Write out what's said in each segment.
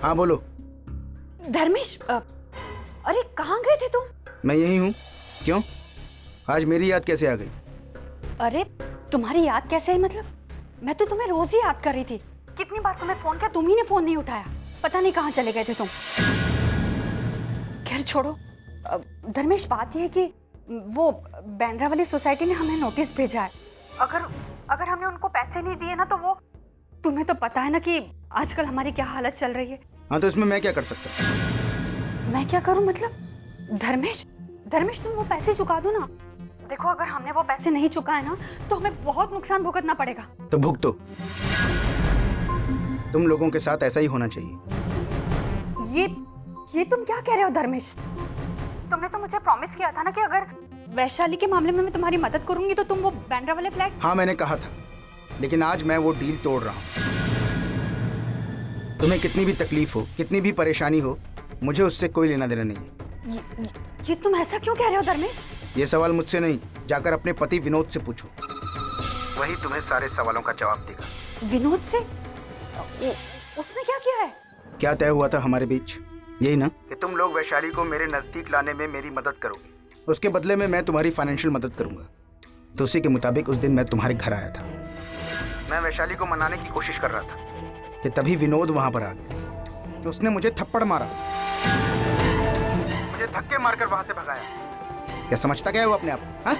हाँ बोलो। धर्मेश, अरे कहाँ गए थे तुम? मैं यही हूँ। क्यों, आज मेरी याद कैसे आ गई? अरे तुम्हारी याद कैसे आई मतलब? मैं तो तुम्हें रोज ही याद कर रही थी। कितनी बार तुम्हें फोन किया, तुम ही ने फोन नहीं उठाया। पता नहीं कहाँ चले गए थे तुम। खैर छोड़ो। धर्मेश, बात यह है कि वो बैंड्रा वाली सोसाइटी ने हमें नोटिस भेजा है। अगर हमने उनको पैसे नहीं दिए ना तो वो, तुम्हें तो पता है ना कि आजकल हमारी क्या हालत चल रही है। हाँ तो इसमें मैं क्या कर सकता हूँ? मैं क्या करूं मतलब? धर्मेश तुम वो पैसे चुका दो ना। देखो अगर हमने वो पैसे नहीं चुकाए ना तो हमें बहुत नुकसान भुगतना पड़ेगा। तो भुगतो। तुम लोगों के साथ ऐसा ही होना चाहिए। ये तुम क्या कह रहे हो धर्मेश? तुमने तो मुझे प्रॉमिस किया था ना कि अगर वैशाली के मामले में मैं तुम्हारी मदद करूंगी तो तुम वो बैंड्रा वाले फ्लैट। हाँ मैंने कहा था, लेकिन आज मैं वो डील तोड़ रहा हूँ। तुम्हें कितनी भी तकलीफ हो, कितनी भी परेशानी हो, मुझे उससे कोई लेना देना नहीं है। ये तुम ऐसा क्यों कह रहे हो धर्मेश? ये सवाल मुझसे नहीं, जाकर अपने पति विनोद से पूछो। वही तुम्हें सारे सवालों का जवाब देगा। विनोद से? उसने क्या किया है? क्या तय हुआ था हमारे बीच? यही ना कि तुम लोग वैशाली को मेरे नजदीक लाने में मेरी मदद करोगे, उसके बदले में मैं तुम्हारी फाइनेंशियल मदद करूंगा। तो उसी के मुताबिक उस दिन मैं तुम्हारे घर आया था। मैं वैशाली को मनाने की कोशिश कर रहा था कि तभी विनोद वहां पर आ गया। तो उसने मुझे थप्पड़ मारा, मुझे धक्के मारकर वहां से भगाया। क्या समझता क्या है वो अपने आप को? हाँ?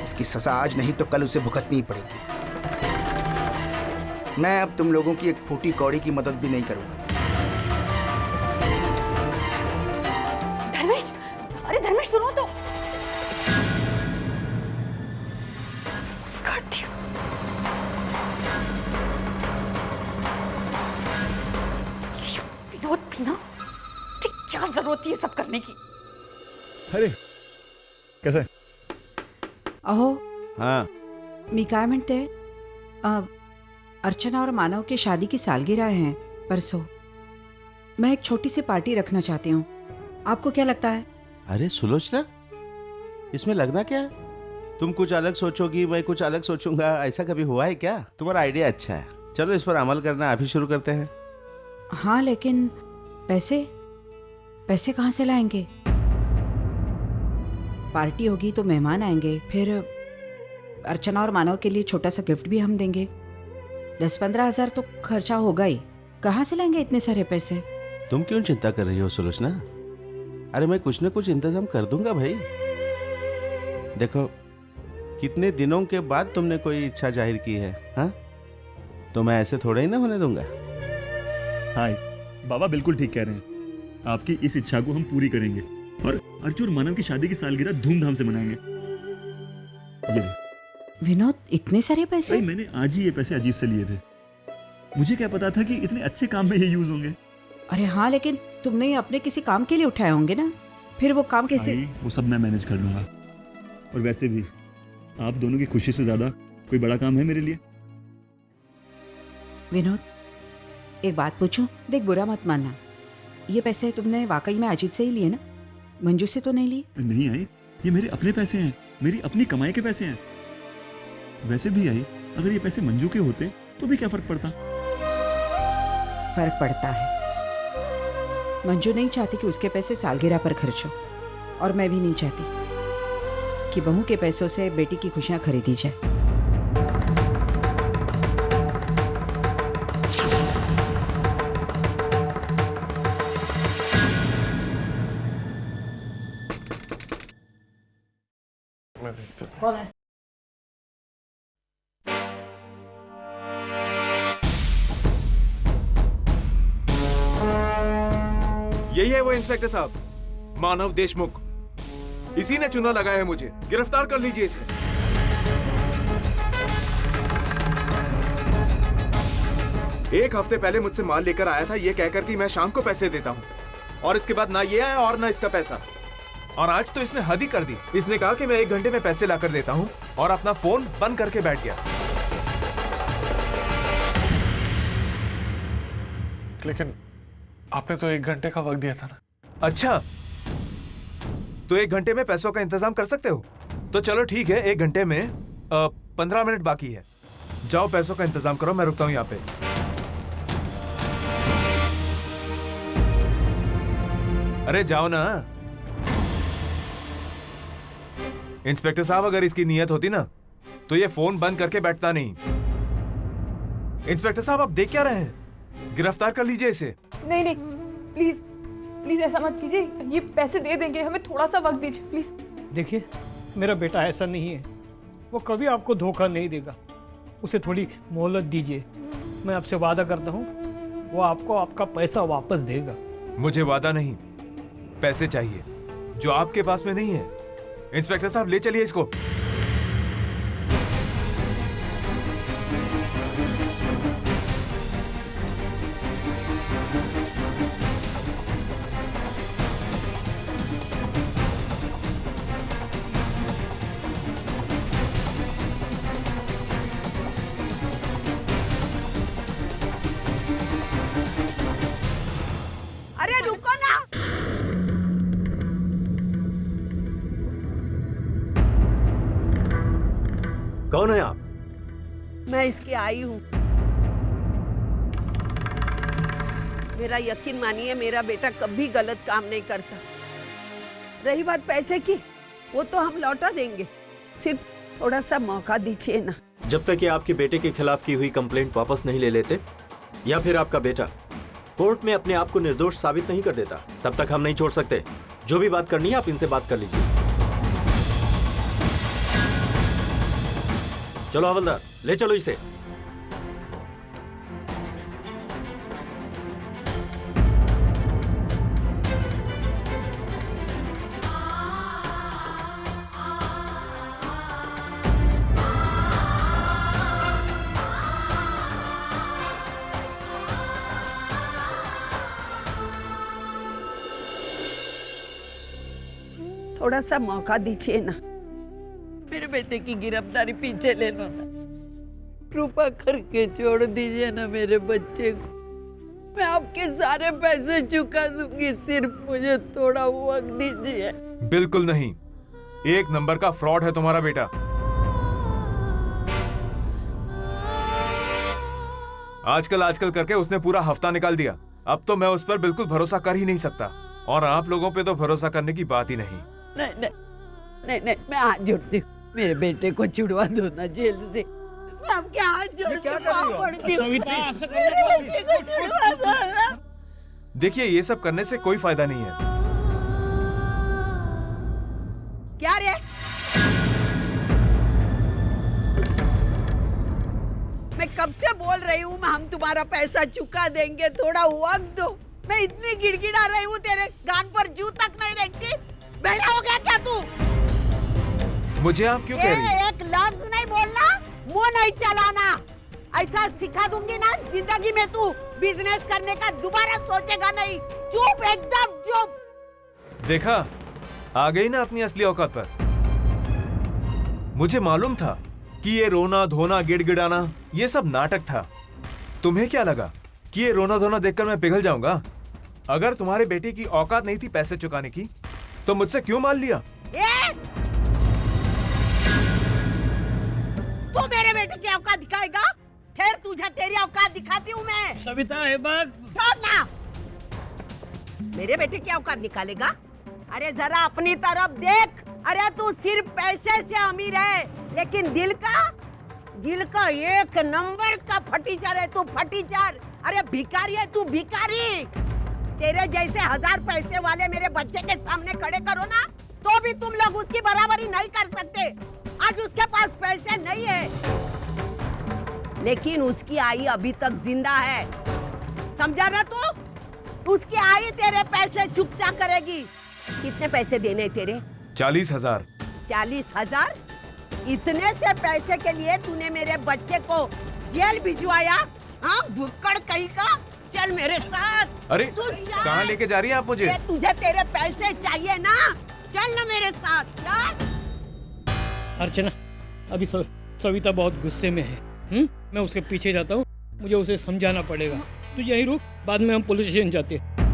इसकी सजा आज नहीं तो कल उसे भुगतनी ही पड़ेगी। मैं अब तुम लोगों की एक फूटी कौड़ी की मदद भी नहीं करूंगा। धर्मेश, अरे धर्मेश सुनो तो। काट दिया। विनोद भी ना, क्या जरूरत थी ये सब करने की? अरे कैसे? अहो हाँ मी काय म्हणते, अर्चना और मानव की शादी की सालगिरह है परसों। मैं एक छोटी सी पार्टी रखना चाहती हूँ, आपको क्या लगता है? अरे सुलोचना, इसमें लगना क्या है? तुम कुछ अलग सोचोगी, मैं कुछ अलग सोचूंगा, ऐसा कभी हुआ है क्या? तुम्हारा आइडिया अच्छा है, चलो इस पर अमल करना अभी शुरू करते हैं। हाँ लेकिन पैसे कहाँ से लाएंगे? पार्टी होगी तो मेहमान आएंगे, फिर अर्चना और मानव के लिए छोटा सा गिफ्ट भी हम देंगे। 10-15 हज़ार तो खर्चा होगा ही, कहाँ से लाएंगे इतने सारे पैसे? तुम क्यों चिंता कर रही हो सुलोचना? अरे मैं कुछ न कुछ इंतजाम कर दूंगा भाई। देखो कितने दिनों के बाद तुमने कोई इच्छा जाहिर की है, हाँ? तो मैं ऐसे थोड़ा ही ना होने दूंगा। हाँ बाबा बिल्कुल ठीक कह रहे हैं। आपकी इस इच्छा को हम पूरी करेंगे और अर्चू और मानव की शादी की सालगिरह धूमधाम से मनाएंगे। ये ले। विनोद, इतने सारे पैसे? भाई मैंने आज ही ये पैसे अजीत से लिए थे। मुझे क्या पता था कि इतने अच्छे काम में ये यूज होंगे। अरे हाँ, लेकिन तुमने ये अपने किसी काम के लिए उठाए होंगे ना, फिर वो काम कैसे? वो सब मैं मैनेज कर लूंगा। और वैसे भी आप दोनों की खुशी से ज्यादा कोई बड़ा काम है मेरे लिए? विनोद, एक बात पूछूं? देख बुरा मत मानना, ये पैसे तुमने वाकई में अजीत से ही लिए ना, मंजू से तो नहीं लिए? नहीं आई, ये मेरे अपने पैसे हैं, मेरी अपनी कमाई के पैसे हैं। वैसे भी आई, अगर ये पैसे मंजू के होते तो भी क्या फर्क पड़ता? फर्क पड़ता है। मंजू नहीं चाहती कि उसके पैसे सालगिरह पर खर्च हो, और मैं भी नहीं चाहती कि बहू के पैसों से बेटी की खुशियां खरीदी जाए। कौन है? यही है वो इंस्पेक्टर साहब, मानव देशमुख। इसी ने चुना लगाया है मुझे। गिरफ्तार कर लीजिए इसे। एक हफ्ते पहले मुझसे माल लेकर आया था, ये कहकर कि मैं शाम को पैसे देता हूँ, और इसके बाद ना ये आया और ना इसका पैसा। और आज तो इसने हद ही कर दी। इसने कहा कि मैं 1 घंटे में पैसे लाकर देता हूँ, और अपना फोन बंद करके बैठ गया। लेकिन आपने तो 1 घंटे का वक्त दिया था ना। अच्छा, तो 1 घंटे में पैसों का इंतजाम कर सकते हो? तो चलो ठीक है, 1 घंटे में 15 मिनट बाकी है। जाओ पैसों का इंतजाम करो, मैं रुकता हूँ यहाँ पे। अरे जाओ ना। इंस्पेक्टर साहब, अगर इसकी नीयत होती ना तो ये फोन बंद करके बैठता नहीं। इंस्पेक्टर साहब, आप देख क्या रहे हैं? गिरफ्तार कर लीजिए इसे। नहीं नहीं, प्लीज प्लीज ऐसा मत कीजिए, ये पैसे दे देंगे, हमें थोड़ा सा वक्त दीजिए प्लीज। देखिए, मेरा बेटा ऐसा नहीं है, वो कभी आपको धोखा नहीं देगा। उसे थोड़ी मोहलत दीजिए, मैं आपसे वादा करता हूँ वो आपको आपका पैसा वापस देगा। मुझे वादा नहीं, पैसे चाहिए जो आपके पास में नहीं है। इंस्पेक्टर साहब, ले चलिए इसको। अरे रुको ना। कौन है आप? मैं इसकी आई हूँ। मेरा यकीन मानिए, मेरा बेटा कभी गलत काम नहीं करता। रही बात पैसे की, वो तो हम लौटा देंगे, सिर्फ थोड़ा सा मौका दीजिए ना। जब तक ये आपके बेटे के खिलाफ की हुई कंप्लेंट वापस नहीं ले लेते या फिर आपका बेटा कोर्ट में अपने आप को निर्दोष साबित नहीं कर देता, तब तक हम नहीं छोड़ सकते। जो भी बात करनी है आप इनसे बात कर लीजिए। चलो हवलदार, ले चलो इसे। थोड़ा सा मौका दीजिए ना, मेरे बेटे की गिरफ्तारी पीछे ले लो ना। कृपा करके छोड़ दीजिए ना मेरे बच्चे को। मैं आपके सारे पैसे चुका दूंगी, सिर्फ मुझे थोड़ा वक्त दीजिए। बिल्कुल नहीं, एक नंबर का फ्रॉड है तुम्हारा बेटा। आजकल करके उसने पूरा हफ्ता निकाल दिया। अब तो मैं उस पर बिल्कुल भरोसा कर ही नहीं सकता, और आप लोगों पे तो भरोसा करने की बात ही नहीं। नहीं नहीं नहीं नहीं, मैं हाथ जोड़ती हूँ, मेरे बेटे को छुड़वा दो ना जेल से। मैं आपके हाथ जोड़ती हूँ, पाँव पड़ती हूँ। मेरे बेटे को छुड़वा दो ना। देखिए, ये सब करने से कोई फायदा नहीं है। क्या रे? मैं कब से बोल रही हूँ, हम तुम्हारा पैसा चुका देंगे, थोड़ा वक्त दो। मैं इतनी गिड़गिड़ा रही हूँ, तेरे कान पर जू तक नहीं रखती। बहरा हो गया क्या तू? मुझे आप क्यों कह रही हैं? एक लफ्ज नहीं बोलना, मुंह नहीं चलाना। ऐसा सिखा दूंगी ना, जिंदगी में तू बिजनेस करने का दोबारा सोचेगा नहीं। चुप, एकदम चुप। देखा, आ गई ना अपनी असली औकात पर। मुझे मालूम था कि ये रोना धोना गिड़गिड़ाना ये सब नाटक था। तुम्हें क्या लगा कि ये रोना धोना देखकर मैं पिघल जाऊंगा? अगर तुम्हारे बेटे की औकात नहीं थी पैसे चुकाने की, तो मुझसे क्यों मान लिया? तू मेरे बेटे की औकात दिखाएगा? फिर तुझे तेरी औकात दिखाती हूँ मैं। सविता है बात। छोड़ ना, मेरे बेटे की औकात निकालेगा? अरे जरा अपनी तरफ देख। अरे तू सिर्फ पैसे से अमीर है, लेकिन दिल का एक नंबर का फटीचर है तू, फटीचर। अरे भिखारी है तू, भिखारी। तेरे जैसे 1000 पैसे वाले मेरे बच्चे के सामने खड़े करो ना, तो भी तुम लोग उसकी बराबरी नहीं कर सकते। आज उसके पास पैसे नहीं है, लेकिन उसकी आई अभी तक जिंदा है, समझा ना तू? उसकी आई तेरे पैसे चुकता करेगी। कितने पैसे देने हैं तेरे? 40,000। 40,000? इतने से पैसे के लिए तूने मेरे बच्चे को जेल भिजवाया? हाँ, भुक्कड़ कहीं का। चल मेरे साथ। अरे कहाँ लेके जा रही हैं आप मुझे? तुझे तेरे पैसे चाहिए ना, चल ना मेरे साथ, चल। अर्चना, अभी सविता बहुत गुस्से में है। मैं उसके पीछे जाता हूँ, मुझे उसे समझाना पड़ेगा। तू यहीं रुक, बाद में हम पुलिस स्टेशन जाते हैं।